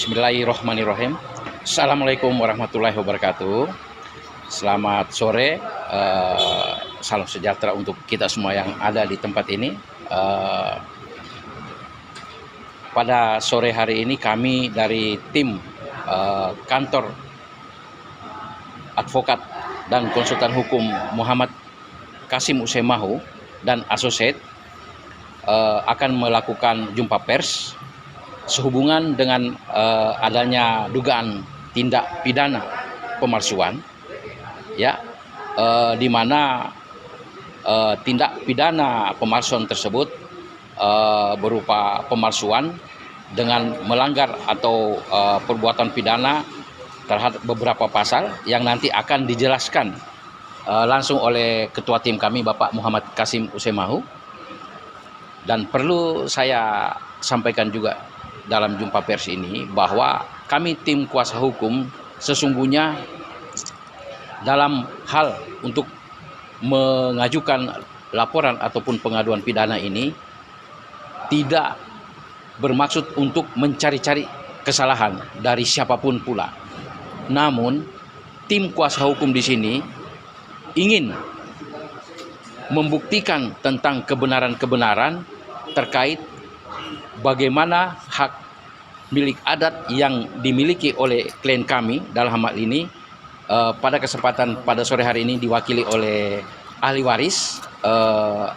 Bismillahirrahmanirrahim. Assalamualaikum warahmatullahi wabarakatuh. Selamat sore, salam sejahtera untuk kita semua yang ada di tempat ini. Pada sore hari ini kami dari tim kantor advokat dan konsultan hukum Muhammad Kasim Usemahu dan Associate akan melakukan jumpa pers sehubungan dengan adanya dugaan tindak pidana pemalsuan, ya, di mana tindak pidana pemalsuan tersebut berupa pemalsuan dengan melanggar atau perbuatan pidana terhadap beberapa pasal yang nanti akan dijelaskan langsung oleh ketua tim kami Bapak Muhammad Kasim Usemahu. Dan perlu saya sampaikan juga dalam jumpa pers ini bahwa kami tim kuasa hukum sesungguhnya dalam hal untuk mengajukan laporan ataupun pengaduan pidana ini tidak bermaksud untuk mencari-cari kesalahan dari siapapun pula. Namun tim kuasa hukum di sini ingin membuktikan tentang kebenaran-kebenaran terkait bagaimana hak milik adat yang dimiliki oleh klien kami dalam hal ini. Pada kesempatan pada sore hari ini diwakili oleh ahli waris,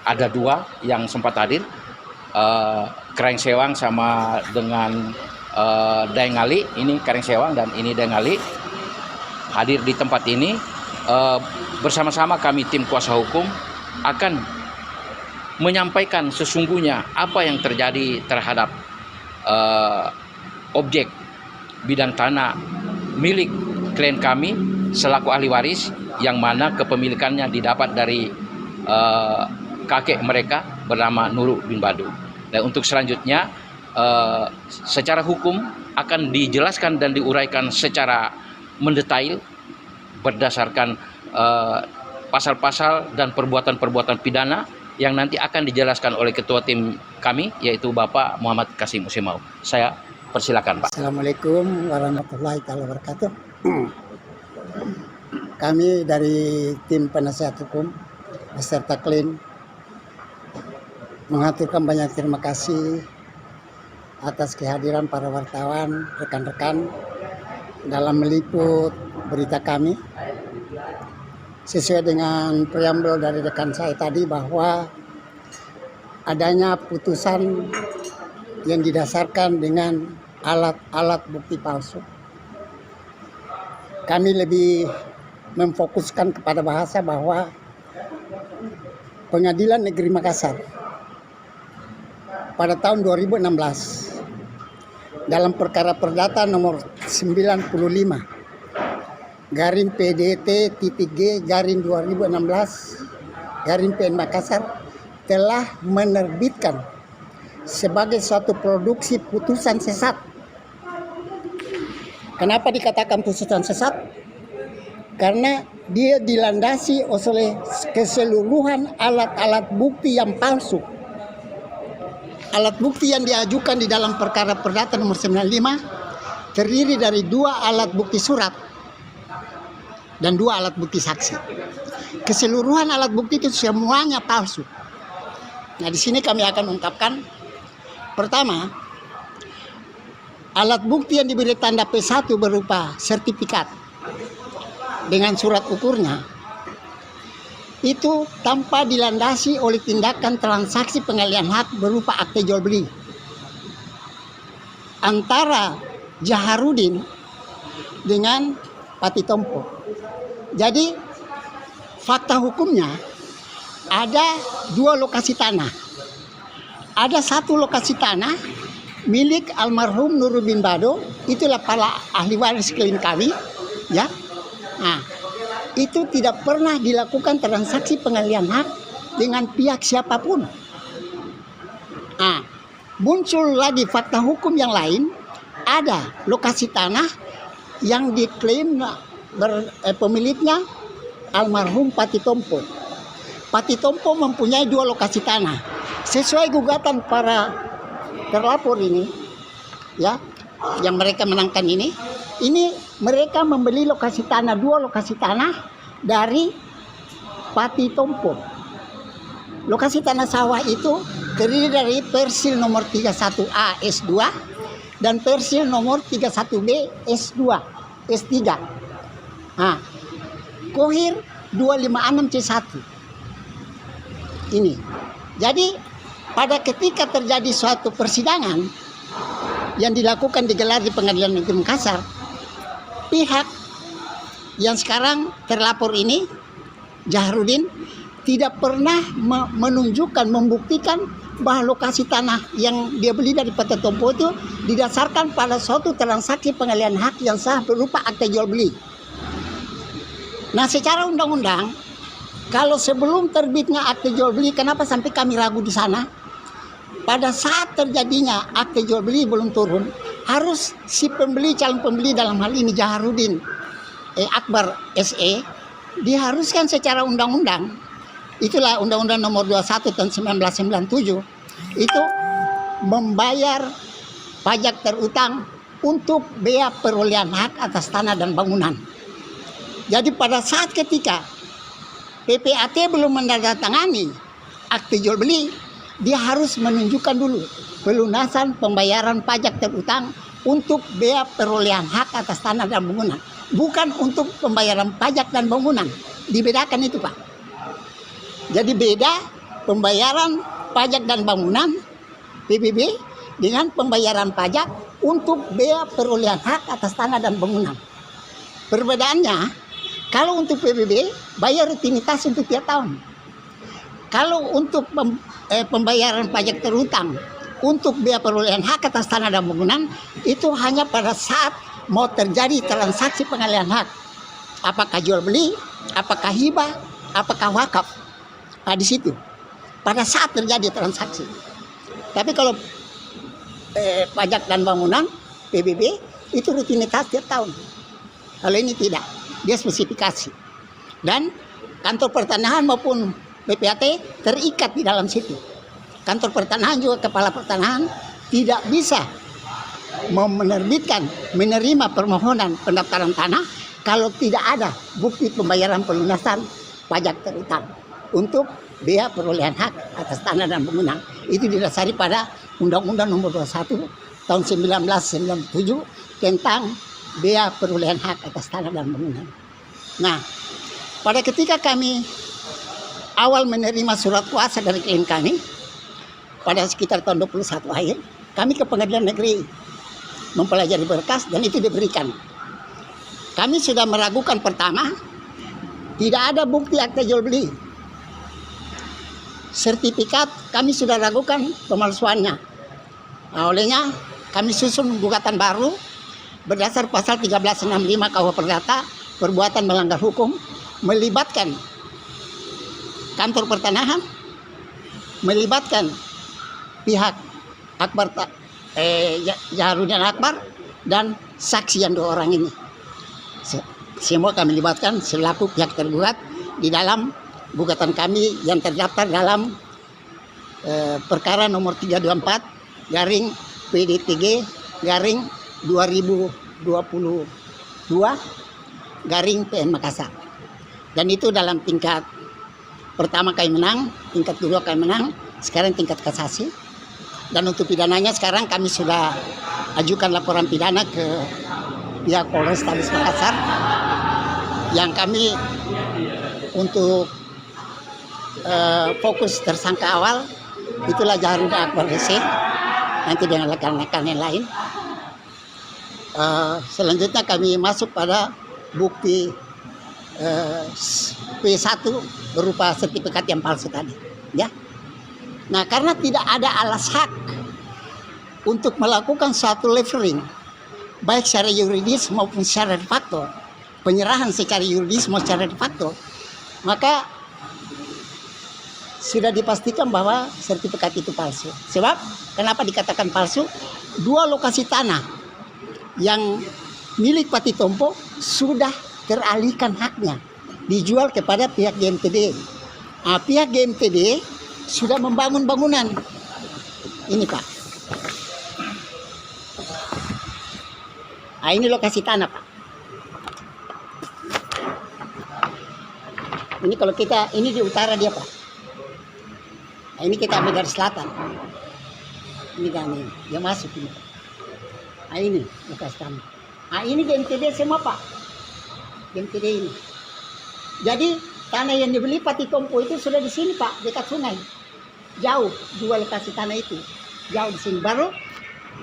ada dua yang sempat hadir, Kareng Sewang sama dengan Daeng Ali. Ini Kareng Sewang dan ini Daeng Ali hadir di tempat ini. Bersama-sama kami tim kuasa hukum akan menyampaikan sesungguhnya apa yang terjadi terhadap objek bidang tanah milik klien kami selaku ahli waris, yang mana kepemilikannya didapat dari kakek mereka bernama Nurul bin Badu. Dan untuk selanjutnya secara hukum akan dijelaskan dan diuraikan secara mendetail berdasarkan pasal-pasal dan perbuatan-perbuatan pidana yang nanti akan dijelaskan oleh ketua tim kami, yaitu Bapak Muhammad Kasim Usemahu. Saya persilakan, Pak. Assalamualaikum warahmatullahi wabarakatuh. Kami dari tim penasihat hukum beserta klien mengaturkan banyak terima kasih atas kehadiran para wartawan, rekan-rekan dalam meliput berita kami. Sesuai dengan preambul dari rekan saya tadi bahwa adanya putusan yang didasarkan dengan alat-alat bukti palsu. Kami lebih memfokuskan kepada bahasa bahwa Pengadilan Negeri Makassar pada tahun 2016 dalam perkara perdata nomor 95 garing PDT-G garing 2016 garing PN Makassar telah menerbitkan sebagai suatu produksi putusan sesat. Kenapa dikatakan putusan sesat? Karena dia dilandasi oleh keseluruhan alat-alat bukti yang palsu. Alat bukti yang diajukan di dalam perkara perdata nomor 95 terdiri dari 2 alat bukti surat dan 2 alat bukti saksi. Keseluruhan alat bukti itu semuanya palsu. Nah, di sini kami akan ungkapkan. Pertama, alat bukti yang diberi tanda P1 berupa sertifikat dengan surat ukurnya itu tanpa dilandasi oleh tindakan transaksi pengalihan hak berupa akte jual beli antara Jaharudin dengan Pati Tompo. Jadi fakta hukumnya ada 2 lokasi tanah. Ada 1 lokasi tanah milik almarhum Nurul bin Bado, itulah para ahli waris klien kami, ya. Nah, itu tidak pernah dilakukan transaksi pengalihan hak dengan pihak siapapun. Nah, muncul lagi fakta hukum yang lain, ada lokasi tanah yang diklaim pemiliknya almarhum Pati Tompo. Pati Tompo mempunyai 2 lokasi tanah. Sesuai gugatan para terlapor ini, ya, yang mereka menangkan ini mereka membeli lokasi tanah, 2 lokasi tanah dari Pati Tompo. Lokasi tanah sawah itu terdiri dari Persil nomor 31A S2 dan Persil nomor 31B S2 S3. Nah, Kohir 256 C1. Ini. Jadi pada ketika terjadi suatu persidangan yang digelar di Pengadilan Negeri Makassar, pihak yang sekarang terlapor ini, Jaharudin, tidak pernah menunjukkan, membuktikan bahwa lokasi tanah yang dia beli dari Pati Tompo itu didasarkan pada suatu transaksi pengalihan hak yang sah berupa akta jual beli. Nah, secara undang-undang, kalau sebelum terbitnya akta jual beli, kenapa sampai kami ragu di sana? Pada saat terjadinya akta jual beli belum turun, harus si pembeli, calon pembeli dalam hal ini Jaharudin Akbar SE, diharuskan secara undang-undang, itulah Undang-Undang Nomor 21 tahun 1997, itu membayar pajak terutang untuk bea perolehan hak atas tanah dan bangunan. Jadi pada saat ketika PPAT belum menandatangani akte jual beli, dia harus menunjukkan dulu pelunasan pembayaran pajak terutang untuk bea perolehan hak atas tanah dan bangunan, bukan untuk pembayaran pajak dan bangunan. Dibedakan itu, Pak. Jadi beda pembayaran pajak dan bangunan PBB dengan pembayaran pajak untuk bea perolehan hak atas tanah dan bangunan. Perbedaannya, kalau untuk PBB bayar rutinitas untuk tiap tahun. Kalau untuk pembayaran pajak terutang untuk bea perolehan hak atas tanah dan bangunan, itu hanya pada saat mau terjadi transaksi pengalihan hak. Apakah jual beli, apakah hibah, apakah wakaf. Nah, di situ pada saat terjadi transaksi. Tapi kalau pajak dan bangunan PBB itu rutinitas tiap tahun. Kalau ini tidak, dia spesifikasi. Dan kantor pertanahan maupun PPAT terikat di dalam situ. Kantor pertanahan juga, kepala pertanahan tidak bisa menerima permohonan pendaftaran tanah kalau tidak ada bukti pembayaran pelunasan pajak terutang untuk bea perolehan hak atas tanah dan bangunan. Itu didasari pada Undang-Undang Nomor 21 tahun 1997 tentang bea perolehan hak atas tanah dan bangunan. Nah, pada ketika kami awal menerima surat kuasa dari klien kami pada sekitar tahun 21 akhir, kami ke Pengadilan Negeri mempelajari berkas dan itu diberikan. Kami sudah meragukan pertama, tidak ada bukti akta jual beli. Sertifikat kami sudah ragukan pemalsuannya. Nah, olehnya kami susun gugatan baru berdasar pasal 1365 KUH Perdata, perbuatan melanggar hukum, melibatkan kantor pertanahan, melibatkan pihak Jaharudin Akbar dan saksi yang 2 orang ini. Semua kami libatkan selaku pihak tergugat di dalam gugatan kami yang terdaftar dalam perkara nomor 324 garing PDTG garing 2022 garing PN Makassar. Dan itu dalam tingkat pertama kami menang, tingkat kedua kami menang, sekarang tingkat kasasi. Dan untuk pidananya sekarang kami sudah ajukan laporan pidana ke pihak Polrestabes Makassar, yang kami untuk fokus tersangka awal itulah Jaharudin Akbar SE, nanti dengan rekan-rekan yang lain. Selanjutnya kami masuk pada bukti P1 berupa sertifikat yang palsu tadi, ya. Nah, karena tidak ada alas hak untuk melakukan suatu leveling baik secara yuridis maupun secara de facto, penyerahan secara yuridis maupun secara de facto, maka sudah dipastikan bahwa sertifikat itu palsu. Sebab kenapa dikatakan palsu? 2 lokasi tanah yang milik Pati Tompo sudah teralihkan haknya, dijual kepada pihak GMTD. Nah, pihak GMTD sudah membangun bangunan. Ini, Pak. Nah, ini lokasi tanah, Pak. Ini kalau kita, ini di utara dia, Pak. Nah, ini kita ambil dari selatan. Ini kan ini, dia masuk ini. Nah, ini lokasi tanah. Nah, ini di NTD semua, Pak. Di NTD ini. Jadi tanah yang dibeli Pati Tompo itu sudah di sini, Pak, dekat sungai. Jauh dua lokasi tanah itu. Jauh di sini. Baru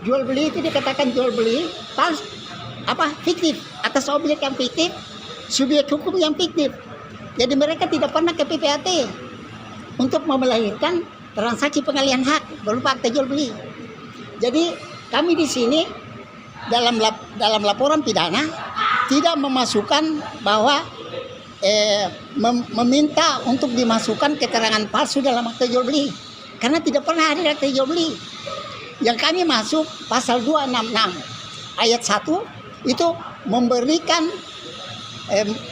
jual beli itu dikatakan jual beli pas fiktif, atas objek yang fiktif, subjek hukum yang fiktif. Jadi mereka tidak pernah ke PPAT untuk melahirkan transaksi pengalihan hak berupa akta jual beli. Jadi kami di sini dalam laporan pidana tidak memasukkan bahwa meminta untuk dimasukkan keterangan palsu dalam akta jual beli, karena tidak pernah ada akta jual beli. Yang kami masuk pasal 266 ayat 1 itu memberikan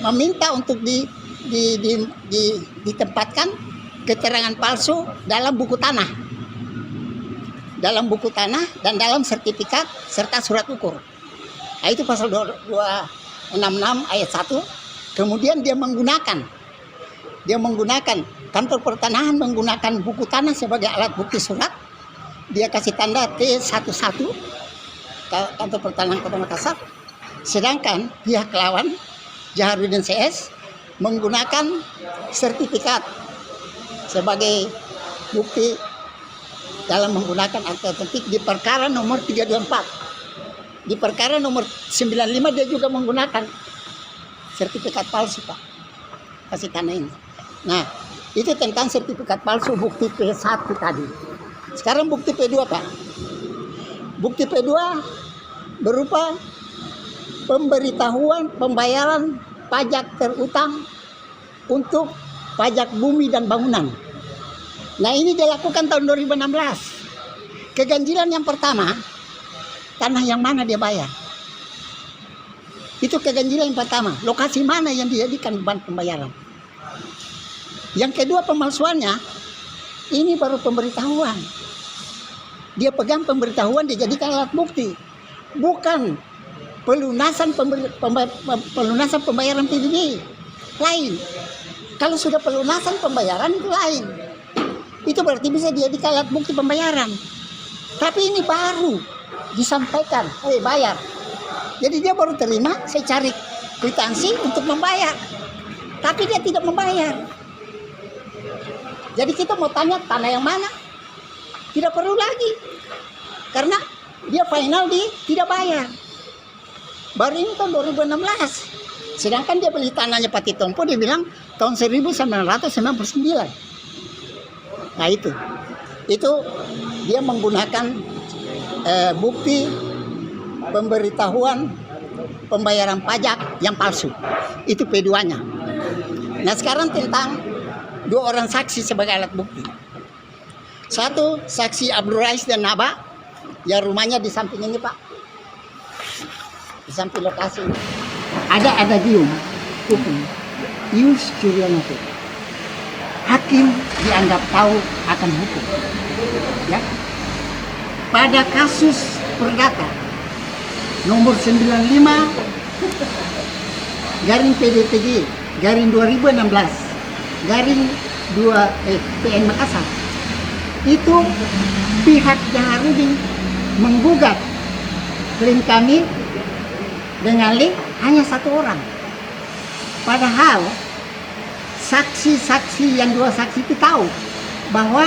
meminta untuk ditempatkan keterangan palsu dalam buku tanah. Dalam buku tanah dan dalam sertifikat serta surat ukur. Nah, itu pasal 266 ayat 1. Kemudian dia menggunakan kantor pertanahan menggunakan buku tanah sebagai alat bukti surat. Dia kasih tanda T11 kantor pertanahan Kota Makassar. Sedangkan pihak lawan Jaharudin CS menggunakan sertifikat sebagai bukti dalam menggunakan akta otentik di perkara nomor 324. Di perkara nomor 95 dia juga menggunakan sertifikat palsu, Pak. Kasih tanah ini. Nah, itu tentang sertifikat palsu bukti P1 tadi. Sekarang bukti P2, Pak. Bukti P2 berupa pemberitahuan pembayaran pajak terutang untuk pajak bumi dan bangunan. Nah, ini dilakukan tahun 2016. Keganjilan yang pertama, tanah yang mana dia bayar. Itu keganjilan yang pertama. Lokasi mana yang dijadikan beban pembayaran. Yang kedua pemalsuannya, ini baru pemberitahuan. Dia pegang pemberitahuan dijadikan alat bukti. Bukan pelunasan pembayaran PBB. Lain. Kalau sudah pelunasan pembayaran itu lain. Itu berarti bisa dijadikan alat bukti pembayaran. Tapi ini baru disampaikan, bayar. Jadi dia baru terima, saya cari kwitansi untuk membayar. Tapi dia tidak membayar. Jadi kita mau tanya tanah yang mana? Tidak perlu lagi. Karena dia final tidak bayar. Baru ini tahun 2016. Sedangkan dia beli tanahnya Pati Tompo, dia bilang tahun 1999. Nah itu dia menggunakan bukti pemberitahuan pembayaran pajak yang palsu. Itu P2-nya. Nah sekarang tentang dua orang saksi sebagai alat bukti. Satu, saksi Abdul Rais dan Naba, yang rumahnya di samping ini, Pak. Di samping lokasi ini. Ada adagium hukum ius curionatur. Hakim dianggap tahu akan hukum. Ya. Pada kasus perdata nomor 95 garing PDTG garing 2016 garing 2 PN Makassar, itu pihak Jaharudin menggugat klaim kami dengan link hanya satu orang. Padahal saksi-saksi yang dua saksi itu tahu bahwa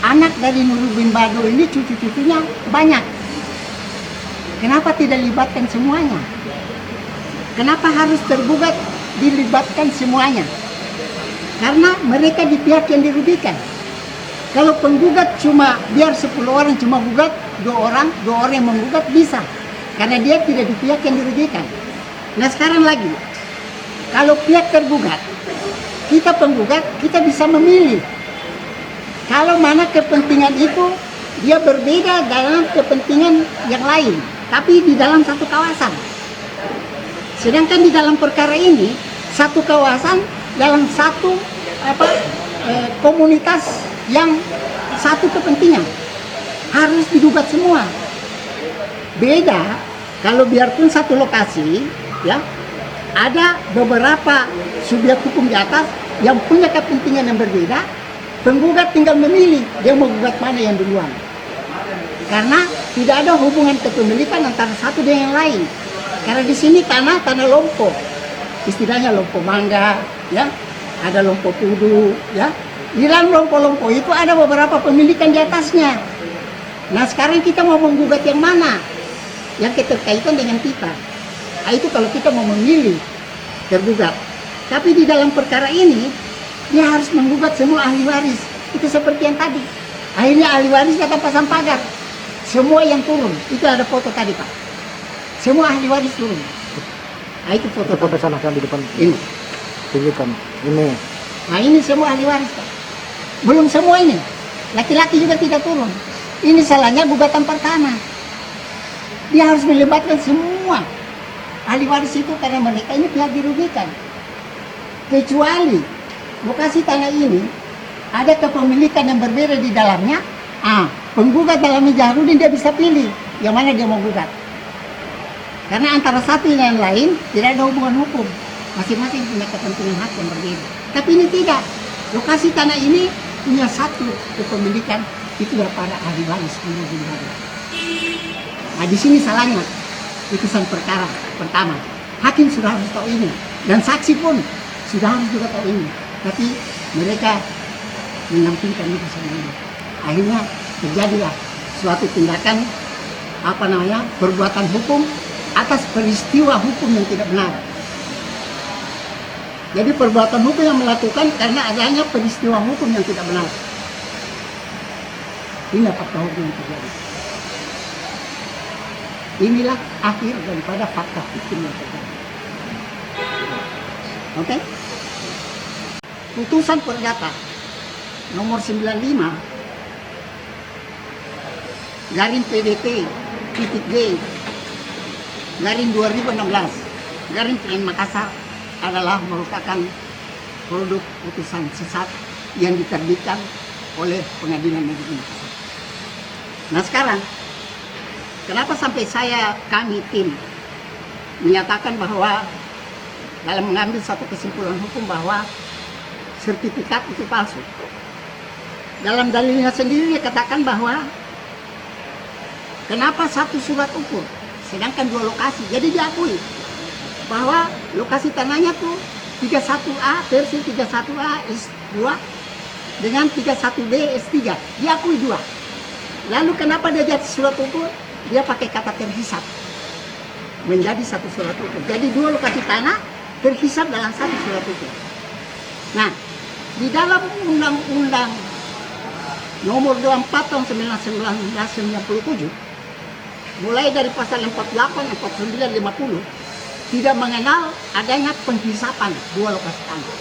anak dari Nurul bin Bado ini cucu-cucunya banyak. Kenapa tidak libatkan semuanya? Kenapa harus tergugat dilibatkan semuanya? Karena mereka di pihak yang dirugikan. Kalau penggugat cuma biar 10 orang cuma gugat, dua orang yang menggugat bisa. Karena dia tidak di pihak yang dirugikan. Nah sekarang lagi, kalau pihak tergugat, kita penggugat, kita bisa memilih. Kalau mana kepentingan itu dia berbeda dalam kepentingan yang lain, tapi di dalam satu kawasan. Sedangkan di dalam perkara ini, satu kawasan dalam satu komunitas yang satu kepentingan harus digugat semua. Beda kalau biarpun satu lokasi, ya, ada beberapa subjek hukum di atas yang punya kepentingan yang berbeda, penggugat tinggal memilih dia mau gugat mana yang duluan. Karena tidak ada hubungan kepemilikan antara satu dengan yang lain. Karena di sini tanah lompo, istilahnya lompo mangga, ya, ada lompo pudu, ya. Di dalam lompo-lompo itu ada beberapa pemilikan di atasnya. Nah sekarang kita mau menggugat yang mana? Yang keterkaitan dengan kita. Nah, itu kalau kita mau memilih tergugat. Tapi di dalam perkara ini dia harus menggugat semua ahli waris. Itu seperti yang tadi. Akhirnya ahli waris datang pasang pagar. Semua yang turun. Itu ada foto tadi Pak. Semua ahli waris turun. Nah itu foto. Itu foto sana kan di depan. Ini. Tunjukkan. Ini. Nah ini semua ahli waris Pak. Belum semua ini. Laki-laki juga tidak turun. Ini salahnya gugatan pertama. Dia harus melibatkan semua ahli waris itu karena mereka ini pihak dirugikan. Kecuali lokasi tanah ini ada kepemilikan yang berbeda di dalamnya, penggugat dalam Jahrudin dia bisa pilih yang mana dia mau gugat. Karena antara satu dan yang lain tidak ada hubungan hukum, masing-masing punya kepentingan hak yang berbeda. Tapi ini tidak, lokasi tanah ini punya satu kepemilikan, itu daripada ahli waris Jahrudin. Nah di sini salahnya putusan perkara pertama. Hakim sudah harus tahu ini dan saksi pun sudah harus juga tahu ini. Tapi mereka menampilkan itu semua. Akhirnya terjadilah suatu tindakan perbuatan hukum atas peristiwa hukum yang tidak benar. Jadi perbuatan hukum yang melakukan karena adanya peristiwa hukum yang tidak benar. Ini fakta hukum yang terjadi. Inilah akhir daripada fakta hukum yang terjadi. Oke? Putusan perdata nomor 95 garing PDT titik G garing 2016 garing PN Makassar adalah merupakan produk putusan sesat yang diterbitkan oleh Pengadilan Negeri Makassar. Nah sekarang kenapa sampai kami tim menyatakan bahwa dalam mengambil satu kesimpulan hukum bahwa sertifikat itu palsu. Dalam dalilnya sendiri dia katakan bahwa kenapa satu surat ukur sedangkan dua lokasi. Jadi diakui bahwa lokasi tanahnya tuh 31A versi 31A S2 dengan 31B S3. Diakui dua. Lalu kenapa dia jadi surat ukur? Dia pakai kata terhisap menjadi satu surat ukur. Jadi dua lokasi tanah terhisap dalam satu surat ukur. Nah, di dalam Undang-Undang Nomor 24 tahun 1997, mulai dari pasal 48, 49, 50, tidak mengenal adanya penghisapan dua lokasi tanah.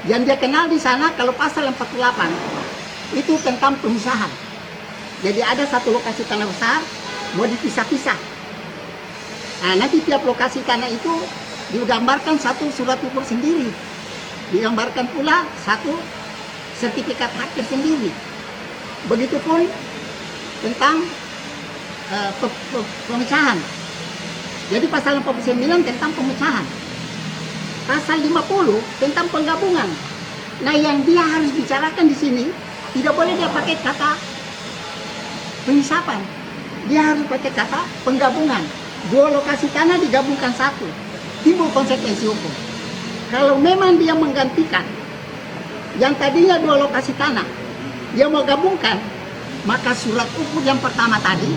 Yang dia kenal di sana kalau pasal 48 itu tentang pemisahan. Jadi ada satu lokasi tanah besar mau dipisah-pisah. Nah, nanti tiap lokasi tanah itu digambarkan satu surat ukur sendiri. Digambarkan pula satu sertifikat hak tersendiri. Begitupun tentang pemisahan. Jadi pasal 49 tentang pemisahan. Pasal 50 tentang penggabungan. Nah, yang dia harus bicarakan di sini tidak boleh dia pakai kata penghisapan. Dia harus pakai kata penggabungan. Dua lokasi tanah digabungkan satu. Timbul konsekuensi hukum. Kalau memang dia menggantikan yang tadinya dua lokasi tanah, dia mau gabungkan, maka surat ukur yang pertama tadi,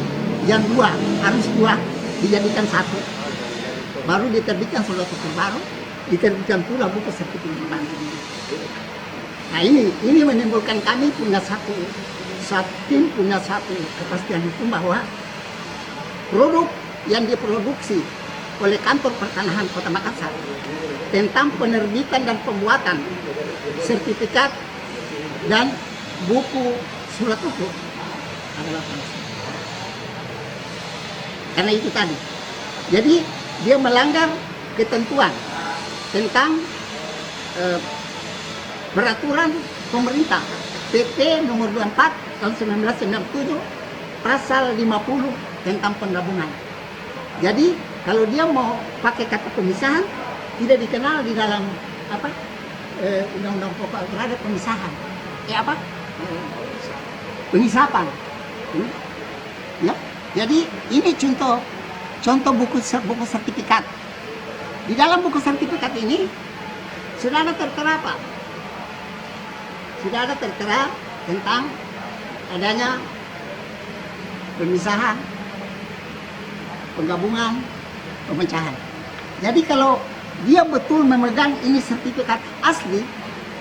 yang dua, harus dua dijadikan satu. Baru diterbitkan surat ukur baru, diterbitkan pula buku sertifikat. Nah ini menimbulkan kami punya satu tim punya satu kepastian hukum bahwa produk yang diproduksi oleh kantor pertanahan Kota Makassar tentang penerbitan dan pembuatan sertifikat dan buku surat ukur adalah palsu. Karena itu tadi. Jadi dia melanggar ketentuan tentang peraturan pemerintah PP nomor 24 tahun 1997 pasal 50 tentang penggabungan. Jadi kalau dia mau pakai kata pemisahan, tidak dikenal di dalam apa undang-undang pokok agraria pemisahan. Apa? Pengisapan. Ya. Jadi ini contoh buku sertifikat. Di dalam buku sertifikat ini sudah ada tertera Pak. Sudah ada tertera tentang adanya pemisahan, penggabungan, pemecahan. Jadi kalau dia betul memegang ini sertifikat asli,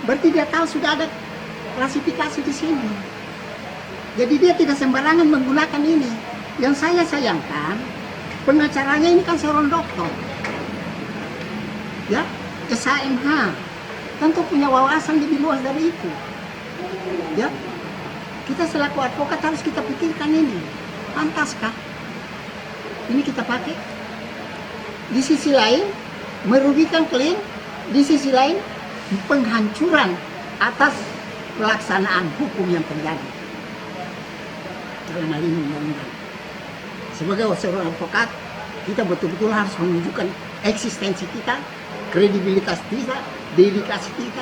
berarti dia tahu sudah ada klasifikasi di sini. Jadi dia tidak sembarangan menggunakan ini. Yang saya sayangkan, pengacaranya ini kan seorang dokter, ya, SHMH, tentu punya wawasan lebih luas dari itu, ya. Kita selaku advokat harus kita pikirkan ini, pantaskah ini kita pakai? Di sisi lain merugikan klien, di sisi lain penghancuran atas pelaksanaan hukum yang terjadi. Dalam hal ini undang-undang. Sebagai seorang advokat, kita betul-betul harus menunjukkan eksistensi kita, kredibilitas kita, dedikasi kita,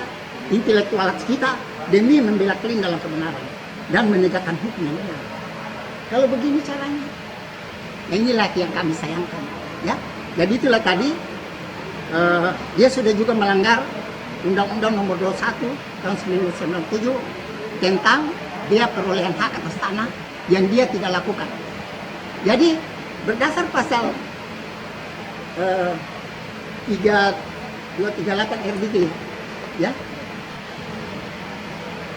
intelektualitas kita demi membela klien dalam kebenaran dan menegakkan hukum yang benar. Kalau begini caranya, inilah yang kami sayangkan, ya. Jadi itulah tadi dia sudah juga melanggar Undang-Undang Nomor 21 tahun 1997 tentang dia perolehan hak atas tanah yang dia tidak lakukan. Jadi berdasar pasal 238 RBG, ya.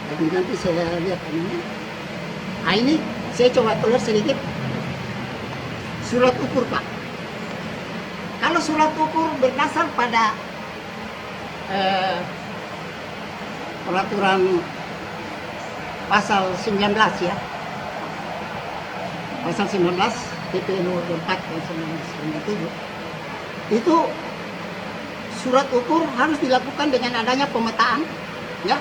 Jadi nanti saya lihat ini. Nah, ini saya coba keluar sedikit surat ukur Pak. Kalau surat ukur berdasar pada peraturan pasal 19 ya. Pasal 19 PP nomor 24 tahun 1997 itu surat ukur harus dilakukan dengan adanya pemetaan, ya,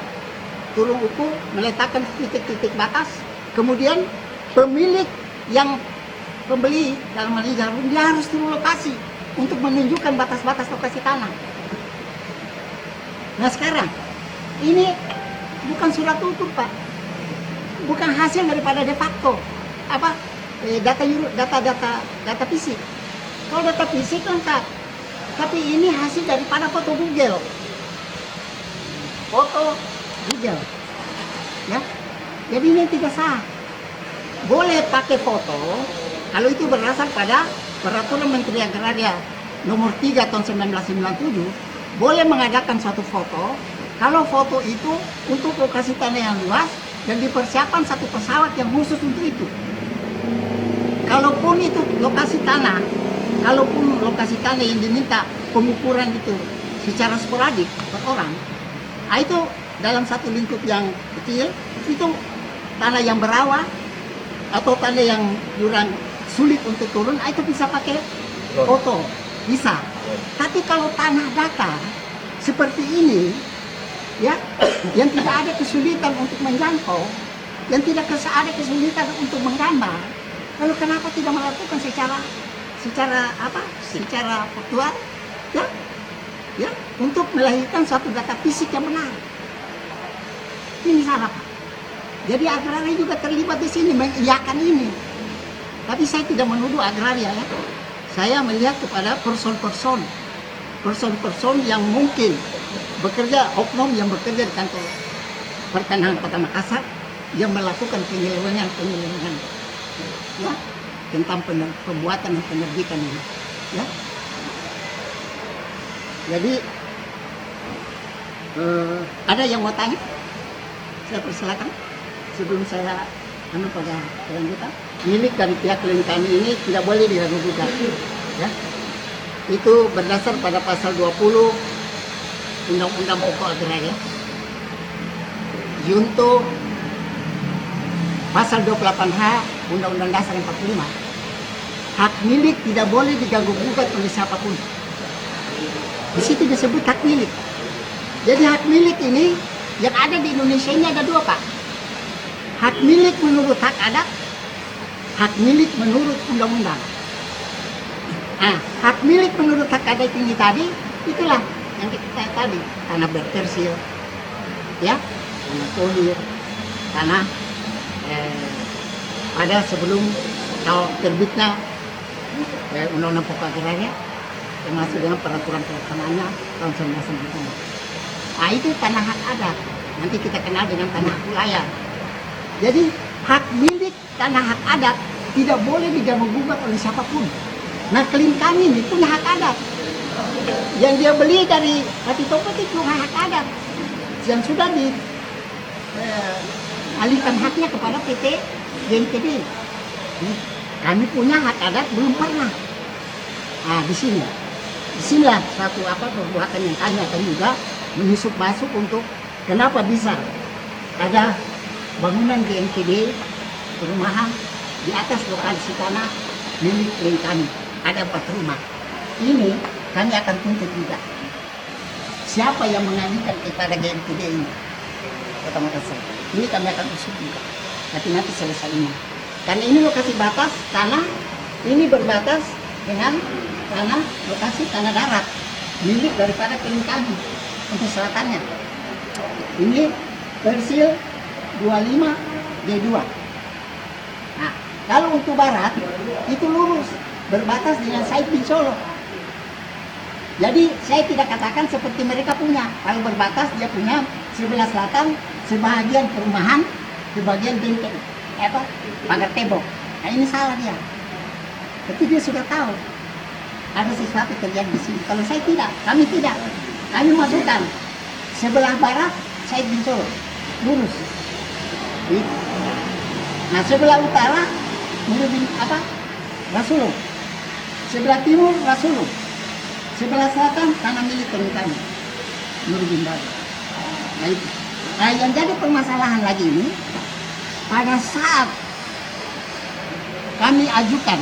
turun ukur, meletakkan titik-titik batas, kemudian pemilik yang pembeli dalam hal ini jarum dia harus turun lokasi untuk menunjukkan batas-batas lokasi tanah. Nah sekarang ini bukan surat ukur Pak, bukan hasil daripada de facto apa data fisik. Kalau data fisik lengkap, tapi ini hasil daripada foto Google, ya. Jadi ini tidak sah. Boleh pakai foto kalau itu berdasar pada peraturan Menteri Agraria nomor 3 tahun 1997. Boleh mengadakan suatu foto kalau foto itu untuk lokasi tanah yang luas dan dipersiapkan satu pesawat yang khusus untuk itu. Kalaupun itu lokasi tanah yang diminta pengukuran itu secara sporadik per orang, nah itu dalam satu lingkup yang kecil, itu tanah yang berawa atau tanah yang jurang sulit untuk turun, nah itu bisa pakai foto, bisa. Tapi kalau tanah datar seperti ini, ya, yang tidak ada kesulitan untuk menjangkau, yang tidak ada kesulitan untuk menggambar, lalu kenapa tidak melakukan secara faktual, ya, untuk melahirkan suatu data fisik yang benar? Ini salah Pak. Jadi agraria juga terlibat di sini mengiyakan ini. Tapi saya tidak menuduh agraria, ya. Saya melihat kepada person-person yang mungkin bekerja, oknum yang bekerja di kantor pertanahan Kota Makassar yang melakukan penyelewengan, ya, tentang pembuatan dan penerbitan ini, ya. Jadi ada yang mau tanya? Saya persilakan sebelum saya pada kelanjutan. Milik dari pihak klien kami ini tidak boleh digugat, ya. Itu berdasar pada pasal 20 Undang-Undang Pokok Agraria, junto pasal 28H Undang-Undang Dasar 45. Hak milik tidak boleh diganggu-gugat oleh siapapun. Di situ disebut hak milik. Jadi hak milik ini yang ada di Indonesia ini ada dua Pak. Hak milik menurut hak adat, hak milik menurut undang-undang. Nah, hak milik menurut hak adat ini tadi, itulah yang kita tadi, tanah bertersil, ya, tanah tohir, tanah pada sebelum terbitnya Undang-Undang Pokok Agraria, termasuk dengan peraturan pelaksanaannya tahun 1995. Nah, itu tanah hak adat. Nanti kita kenal dengan tanah wilayah. Jadi hak milik tanah hak adat tidak boleh diganggu-gugat oleh siapapun. Nah, klien kami ini punya hak adat. Yang dia beli dari Pati Topet itu hak adat. Yang sudah dialihkan haknya kepada PT GNTB. Kami punya hak adat belum pernah. Nah, di sini. Disinilah satu perbuatan yang kami akan juga menyusup masuk untuk kenapa bisa ada bangunan GNTB perumahan di atas lokasi tanah milik klien kami. Ada 4 rumah. Ini kami akan tuntut juga. Siapa yang mengalihkan kepada GNTB ini? Kota Makassar. Ini kami akan usut juga. Nanti selesai ini. Karena ini lokasi batas tanah, ini berbatas dengan tanah lokasi tanah darat milik daripada klien kami untuk selatannya. Ini persil 25 D2. Nah, kalau untuk barat itu lurus berbatas dengan Said bin Solo. Jadi saya tidak katakan seperti mereka punya. Kalau berbatas dia punya sebelah selatan sebagian perumahan, sebagian benteng, pagar tembok. Nah, ini salah dia. Tapi dia sudah tahu ada sesuatu terjadi di sini. Kalau saya tidak, kami tidak. Kami masukkan sebelah barat Said bin Solo lurus. Nah, sebelah utara Nurul bin Rasulullah. Sebelah timur Rasulullah. Sebelah selatan tanah milik kami Nurul bin Badr. Nah, itu. Nah, yang jadi permasalahan lagi ini pada saat kami ajukan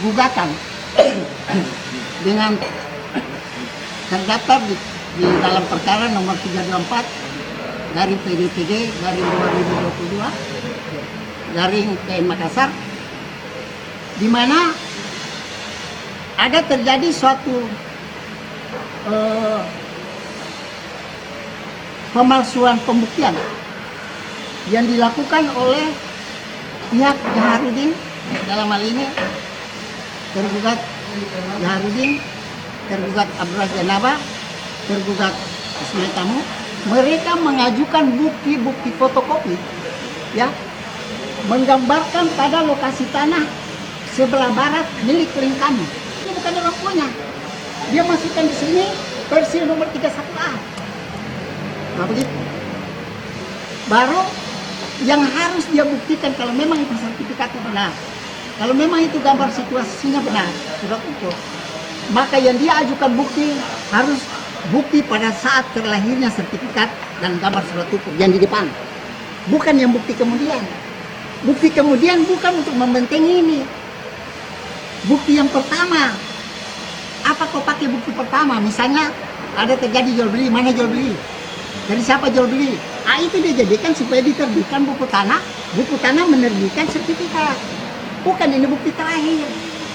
gugatan dengan terdaftar di dalam perkara nomor 324 dari PDPD dari 2022 dari PN Makassar, di mana ada terjadi suatu pemalsuan pembuktian yang dilakukan oleh pihak Jaharudin, dalam hal ini tergugat Jaharudin, tergugat Abdullah Janaba, tergugat Ismail Tamu. Mereka mengajukan bukti-bukti fotokopi, ya, menggambarkan pada lokasi tanah sebelah barat milik klien kami. Ini bukan orang punya. Dia masukkan di sini persil nomor 31A. Nah, begitu. Baru yang harus dia buktikan kalau memang itu sertifikatnya benar. Kalau memang itu gambar situasinya benar, sudah utuh. Maka yang dia ajukan bukti harus bukti pada saat terlahirnya sertifikat dan gambar surat utuh yang di depan. Bukan yang bukti kemudian. Bukti kemudian bukan untuk membentengi ini. Bukti yang pertama, apa kau pakai bukti pertama? Misalnya ada terjadi jual beli, mana jual beli? Dari siapa jual beli? Ah, itu dia jadikan supaya diterbitkan buku tanah menerbitkan sertifikat. Bukan ini bukti terakhir.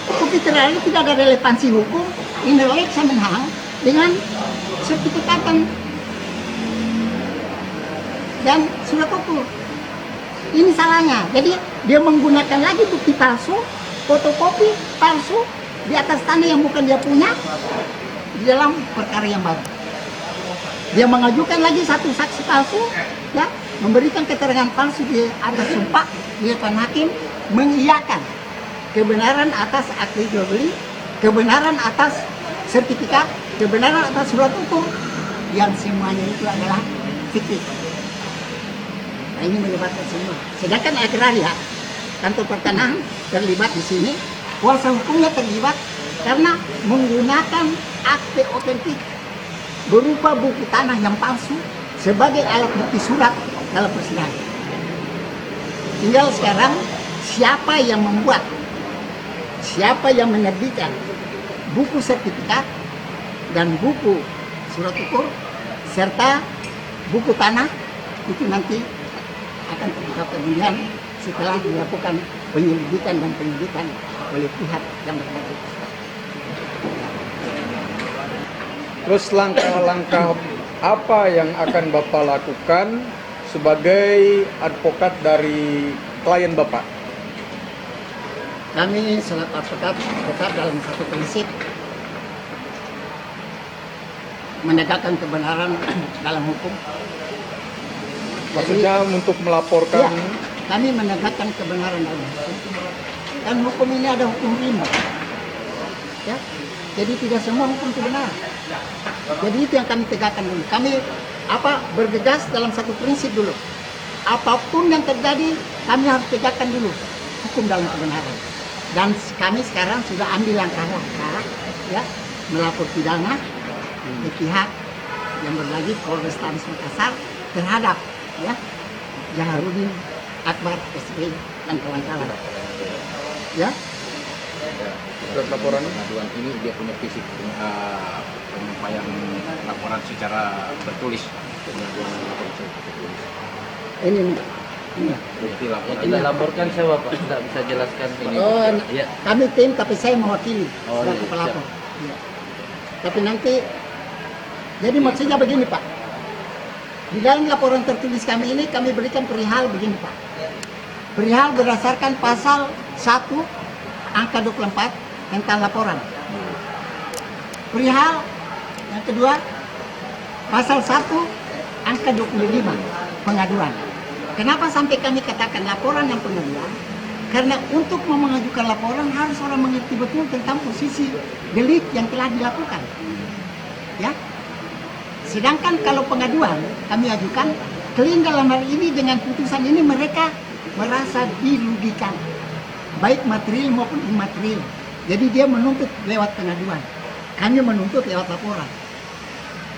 Bukti terakhir tidak ada relevansi hukum, intelek semenhang dengan sertifikatan dan surat utuh. Ini salahnya. Jadi dia menggunakan lagi bukti palsu, fotokopi palsu di atas tanah yang bukan dia punya di dalam perkara yang baru. Dia mengajukan lagi satu saksi palsu, ya, memberikan keterangan palsu di atas sumpah di depan hakim, mengiyakan kebenaran atas akte jual beli, kebenaran atas sertifikat, kebenaran atas surat utuh, yang semuanya itu adalah fiktif. Nah, ini melibatkan semua. Sedangkan agraria, kantor pertanahan terlibat di sini, kuasa hukumnya terlibat karena menggunakan akte otentik berupa buku tanah yang palsu sebagai alat bukti surat dalam persidangan. Tinggal sekarang siapa yang membuat, siapa yang menerbitkan buku sertifikat dan buku surat ukur serta buku tanah itu nanti akan terbuka pemilihan setelah dilakukan penyelidikan dan penyidikan oleh pihak yang berwajib. Terus langkah-langkah apa yang akan Bapak lakukan sebagai advokat dari klien Bapak? Kami selaku advokat tetap dalam satu prinsip menegakkan kebenaran dalam hukum. Maksudnya untuk melaporkan Ya, kami menegakkan kebenaran dalam hukum. Dan hukum ini ada hukum rimba. Ya, jadi tidak semua hukum itu benar. Jadi itu yang kami tegakkan dulu. Kami bergegas dalam satu prinsip dulu. Apapun yang terjadi, kami harus tegakkan dulu hukum dalam kebenaran. Dan kami sekarang sudah ambil langkah-langkah, ya, melapor pidana ke pihak yang berwajib Polrestabes Makassar terhadap, ya, Jaharudin Akbar SB dan kawan-kawan. Ya, surat laporan. Pengaduan ini dia punya fisik penyampaian laporan secara tertulis. ini nih. Bukti Yang laporan. kita laporkan saya Bapak tidak bisa jelaskan ini. Oh, Iya. kami tim tapi saya mewakili Oh, selaku iya, pelapor. Iya. Tapi nanti, jadi maksudnya begini Pak. Di dalam laporan tertulis kami ini kami berikan perihal begini Pak. Perihal berdasarkan pasal 1 angka 24 tentang laporan. Perihal yang kedua pasal 1 angka 25 pengaduan. Kenapa sampai kami katakan laporan dan pengaduan? Karena untuk mengajukan laporan harus orang mengerti betul tentang posisi delik yang telah dilakukan. Ya. Sedangkan kalau pengaduan kami ajukan, klien dalam hal ini dengan putusan ini mereka merasa dirugikan, baik material maupun imaterial. Jadi dia menuntut lewat pengaduan, kami menuntut lewat laporan,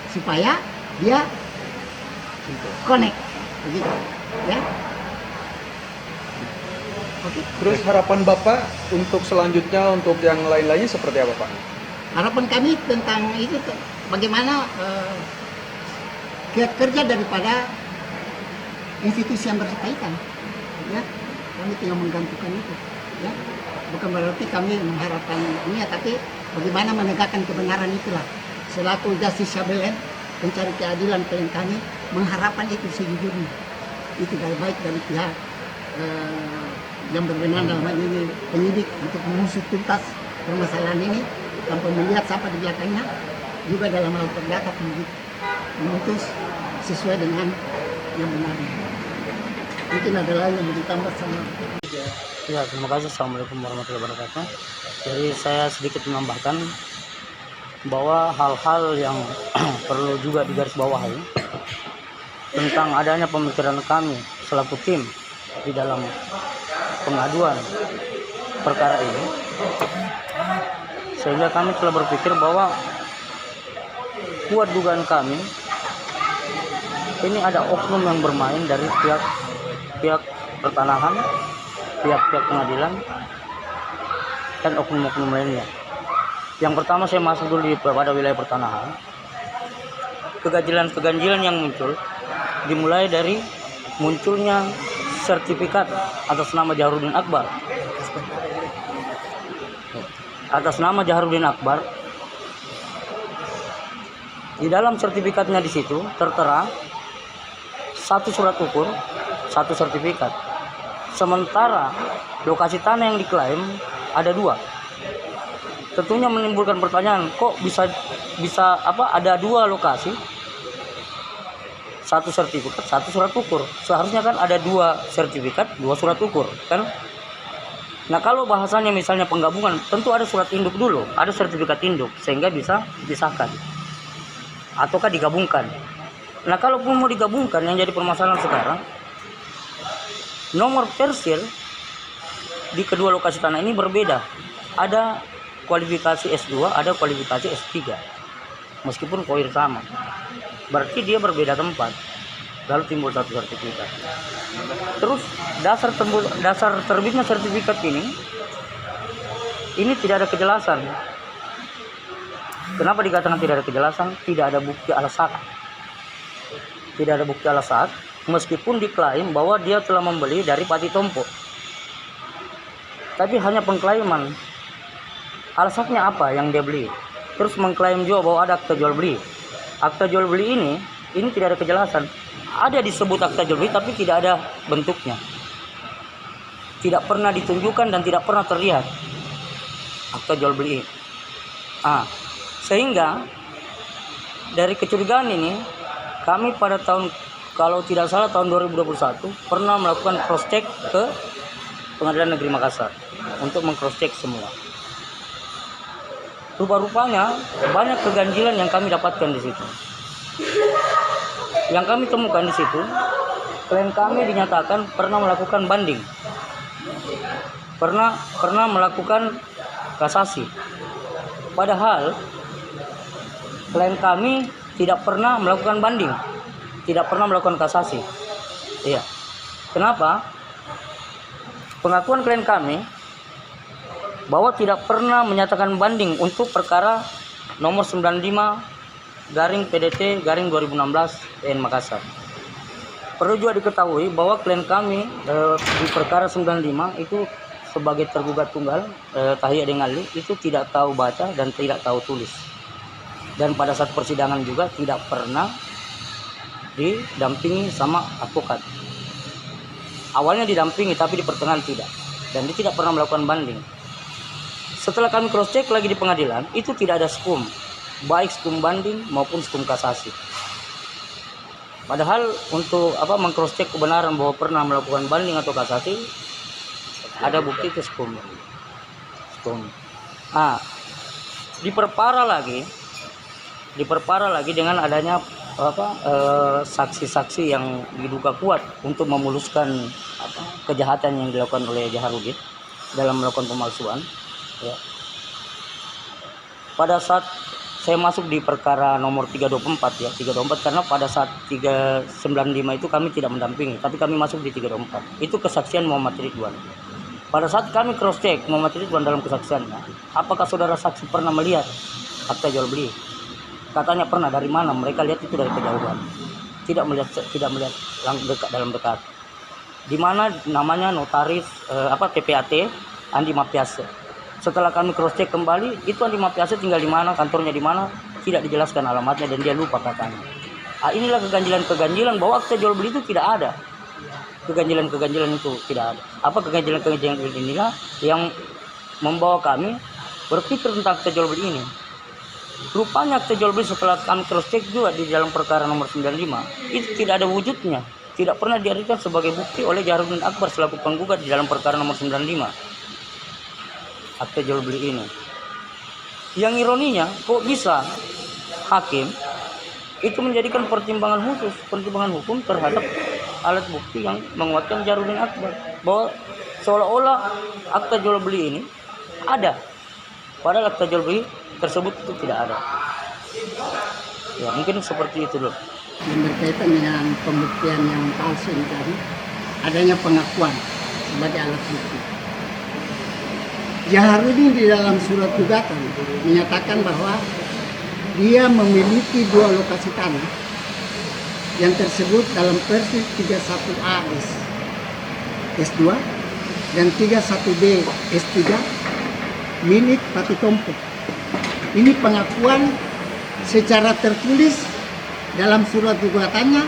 supaya dia connect, begitu, ya. Oke. Terus harapan Bapak untuk selanjutnya untuk yang lain-lainnya seperti apa Pak? Harapan kami tentang itu bagaimana kerja daripada institusi yang berkaitan, ya, kami tinggal menggantungkan itu, ya, bukan berarti kami mengharapkan ini, tapi bagaimana menegakkan kebenaran itulah. Selaku justiciable, pencari keadilan klien kami mengharapkan itu sejujurnya, itu dari baik dari pihak yang berwenang dalam hal ini penyidik untuk mengusut tuntas permasalahan ini tanpa melihat siapa di belakangnya, juga dalam hal perdata penyidik memutus sesuai dengan yang benar. Mungkin ada lain yang mau ditambah sama. Ya, terima kasih. Assalamualaikum warahmatullahi wabarakatuh. Jadi saya sedikit menambahkan bahwa hal-hal yang perlu juga digarisbawahi tentang adanya pemikiran kami selaku tim di dalam pengaduan perkara ini, sehingga kami telah berpikir bahwa kuat dugaan kami ini ada oknum yang bermain dari pihak pertanahan, pihak pengadilan, dan oknum-oknum lainnya. Yang pertama saya masuk dulu pada wilayah pertanahan. Keganjilan yang muncul dimulai dari munculnya sertifikat atas nama Jaharudin Akbar. Atas nama Jaharudin Akbar, di dalam sertifikatnya di situ tertera satu surat ukur, satu sertifikat. Sementara lokasi tanah yang diklaim ada 2. Tentunya menimbulkan pertanyaan, kok bisa ada 2 lokasi, satu sertifikat, satu surat ukur. Seharusnya kan ada 2 sertifikat, 2 surat ukur, kan? Nah, kalau bahasanya misalnya penggabungan, tentu ada surat induk dulu, ada sertifikat induk, sehingga bisa dipisahkan ataukah digabungkan. Nah, kalaupun mau digabungkan, yang jadi permasalahan sekarang, nomor tersil di kedua lokasi tanah ini berbeda. Ada kualifikasi S2, ada kualifikasi S3, meskipun koir sama. Berarti dia berbeda tempat, lalu timbul satu sertifikat. Terus dasar terbitnya sertifikat ini tidak ada kejelasan. Kenapa dikatakan tidak ada kejelasan? Tidak ada bukti alas hak. Tidak ada bukti alas hak, meskipun diklaim bahwa dia telah membeli dari Pati Tompo. Tapi hanya pengklaiman. Alas haknya apa yang dia beli? terus mengklaim juga bahwa ada akta jual beli. Akta jual beli ini tidak ada kejelasan. Ada disebut akta jual beli tapi tidak ada bentuknya. Tidak pernah ditunjukkan dan tidak pernah terlihat akta jual beli. Sehingga dari kecurigaan ini kami pada tahun, kalau tidak salah tahun 2021 pernah melakukan cross check ke Pengadilan Negeri Makassar untuk meng-cross check semua. Rupa-rupanya banyak keganjilan yang kami dapatkan di situ. Yang kami temukan di situ, klien kami dinyatakan pernah melakukan banding, pernah melakukan kasasi. Padahal klien kami tidak pernah melakukan banding, tidak pernah melakukan kasasi. Iya. Kenapa? Pengakuan klien kami bahwa tidak pernah menyatakan banding untuk perkara nomor 95/PDT/2016 PN Makassar. Perlu juga diketahui bahwa klien kami di perkara 95 itu sebagai tergugat tunggal Tahiyah Dengali itu tidak tahu baca dan tidak tahu tulis. Dan pada saat persidangan juga tidak pernah didampingi sama advokat. Awalnya didampingi tapi di pertengahan tidak. Dan dia tidak pernah melakukan banding. Setelah kami cross check lagi di pengadilan, itu tidak ada skum, baik skum banding maupun skum kasasi. Padahal untuk meng-cross check kebenaran bahwa pernah melakukan banding atau kasasi, ada bukti itu skum. Diperparah lagi dengan adanya saksi-saksi yang diduga kuat untuk memuluskan kejahatan yang dilakukan oleh Jaharudin dalam melakukan pemalsuan. Ya. Pada saat saya masuk di perkara nomor 324 karena pada saat 395 itu kami tidak mendampingi, tapi kami masuk di 324. Itu kesaksian Muhammad Ridwan. Pada saat kami cross check Muhammad Ridwan dalam kesaksiannya, apakah saudara saksi pernah melihat akta jual beli? Katanya pernah. Dari mana? Mereka lihat itu dari kejauhan. Tidak melihat dalam dekat. Di mana namanya notaris TPAT Andi Mapiase. Setelah kami cross check kembali, itu Andi Mapiase tinggal di mana, kantornya di mana, tidak dijelaskan alamatnya dan dia lupa katanya. Inilah keganjilan bahwa akta jual beli itu tidak ada. Keganjilan itu tidak ada. Apa keganjilan inilah yang membawa kami berpikir tentang akta jual beli ini. Rupanya akta jual beli setelah kami cross check juga di dalam perkara nomor 95 itu tidak ada wujudnya, tidak pernah dihadirkan sebagai bukti oleh Jaharudin Akbar selaku penggugat di dalam perkara nomor 95 akta jual beli ini. Yang ironinya, kok bisa hakim itu menjadikan pertimbangan hukum terhadap alat bukti yang menguatkan Jaharudin Akbar, bahwa seolah-olah akta jual beli ini ada, padahal akta jual beli tersebut itu tidak ada. Ya, mungkin seperti itu loh. Yang berkaitan dengan pembuktian yang palsu ini tadi, adanya pengakuan sebagai alat bukti. Jaharudin di dalam surat gugatan menyatakan bahwa dia memiliki 2 lokasi tanah yang tersebut dalam versi 31A S2 dan 31B S3 milik Pati Tompo. Ini pengakuan secara tertulis dalam surat gugatannya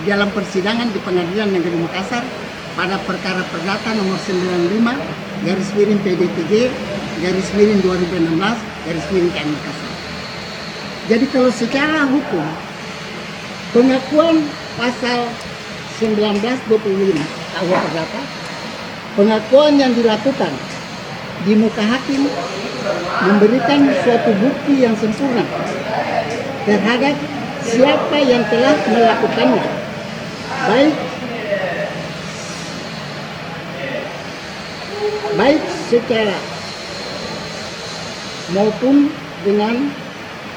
dalam persidangan di Pengadilan Negeri Makassar pada perkara perdata nomor 95/PDTG/2016/KM Makassar. Jadi kalau secara hukum pengakuan pasal 1925 KUH Perdata, pengakuan yang dilakukan di muka hakim memberikan suatu bukti yang sempurna terhadap siapa yang telah melakukannya, baik secara maupun dengan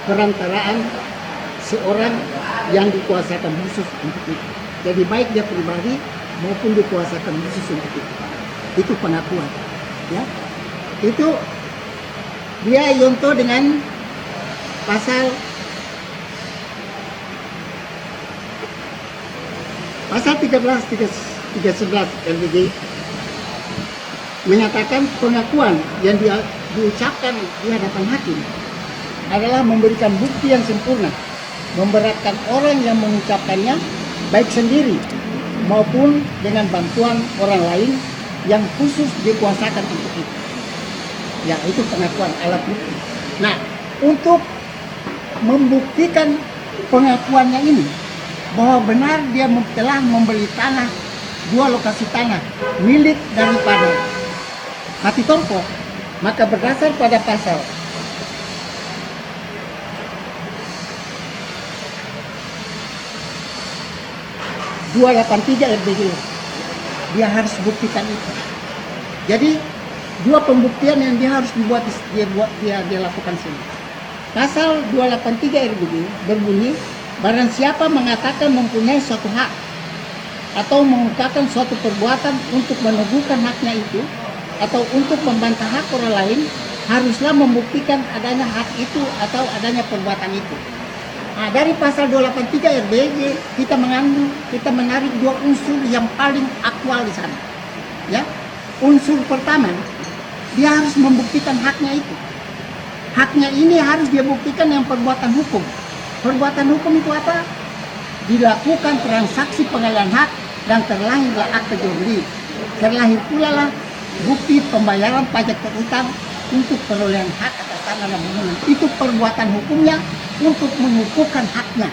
perantaraan seorang yang dikuasakan khusus untuk itu. Jadi baik dia pribadi maupun dikuasakan khusus untuk itu. Itu pengakuan. Ya. Itu dia yonto dengan pasal 1311 LPG menyatakan pengakuan yang diucapkan di hadapan hakim adalah memberikan bukti yang sempurna, memberatkan orang yang mengucapkannya baik sendiri maupun dengan bantuan orang lain yang khusus dikuasakan untuk itu. Ya, itu pengakuan alat bukti. Nah, untuk membuktikan pengakuannya ini bahwa benar dia telah membeli tanah, 2 lokasi tanah milik daripada Hati Tompo, maka berdasar pada pasal 283 RBG, dia harus buktikan itu. Jadi 2 pembuktian yang dia harus dia lakukan sini. Pasal 283 RBG berbunyi, barang siapa mengatakan mempunyai suatu hak atau mengungkapkan suatu perbuatan untuk meneguhkan haknya itu atau untuk membantah hak orang lain, haruslah membuktikan adanya hak itu atau adanya perbuatan itu. Nah, dari pasal 283 RBG kita menarik 2 unsur yang paling aktual di sana. Ya, unsur pertama, dia harus membuktikan haknya itu. Haknya ini harus dia buktikan yang perbuatan hukum. Perbuatan hukum itu apa? Dilakukan transaksi pengalihan hak dan terlahirlah akte jual beli. Terlahir pula lah bukti pembayaran pajak terutang untuk perolehan hak atas tanah dan bangunan. Itu perbuatan hukumnya untuk mengukuhkan haknya.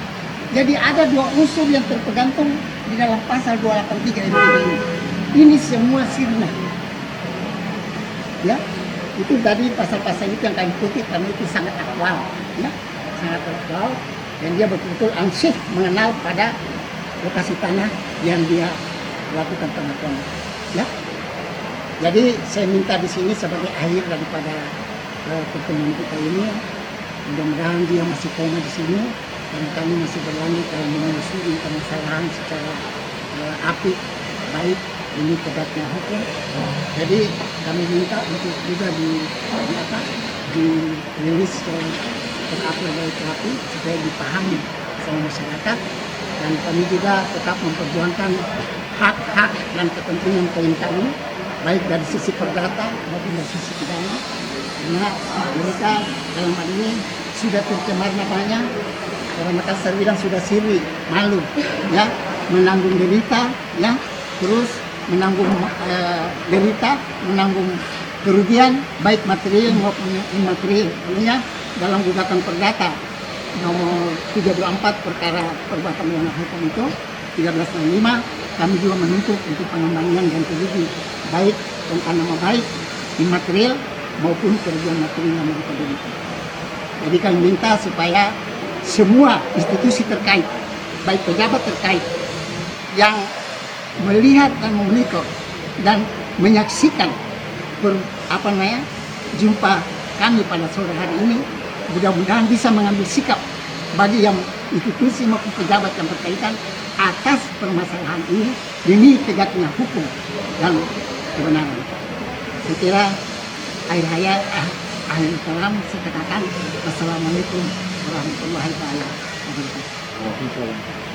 Jadi ada 2 unsur yang tergantung di dalam pasal 283 ini. Ini semua sirna. Ya, itu tadi pasal-pasal itu yang kami kutip karena itu sangat aktual, ya, sangat aktual, dan dia betul-betul ansih mengenal pada lokasi tanah yang dia lakukan pengakuan. Ya, jadi saya minta di sini sebagai akhir daripada pertemuan kita ini, mudah-mudahan dia masih koma di sini dan kami masih berlanjut dalam menyelesaikan permasalahan secara apik, baik ini tegaknya hukum. Jadi kami minta untuk juga dirilis teratur baik rapi supaya dipahami sama masyarakat, dan kami juga tetap memperjuangkan hak-hak dan kepentingan klien kami baik dari sisi perdata maupun dari sisi pidana, karena mereka dalam hal ini sudah tercemar namanya. Orang Makassar bilang sudah siri, malu, ya, menanggung derita, ya, terus menanggung derita, menanggung kerugian baik material maupun imaterial, ya, dalam gugatan perdata nomor 34 perkara perbuatan melanggar hukum itu 1365, kami juga menuntut untuk pengembalian ganti rugi baik tentang nama baik imaterial maupun kerugian material yang mereka derita. Jadi kami minta supaya semua institusi terkait, baik pejabat terkait yang melihat dan memonitor dan menyaksikan jumpa kami pada sore hari ini, mudah-mudahan bisa mengambil sikap bagi yang institusi maupun pejabat yang berkaitan atas permasalahan ini demi tegaknya hukum dan kebenaran. Saya kira akhir kalam saya katakan wassalamualaikum warahmatullahi wabarakatuh.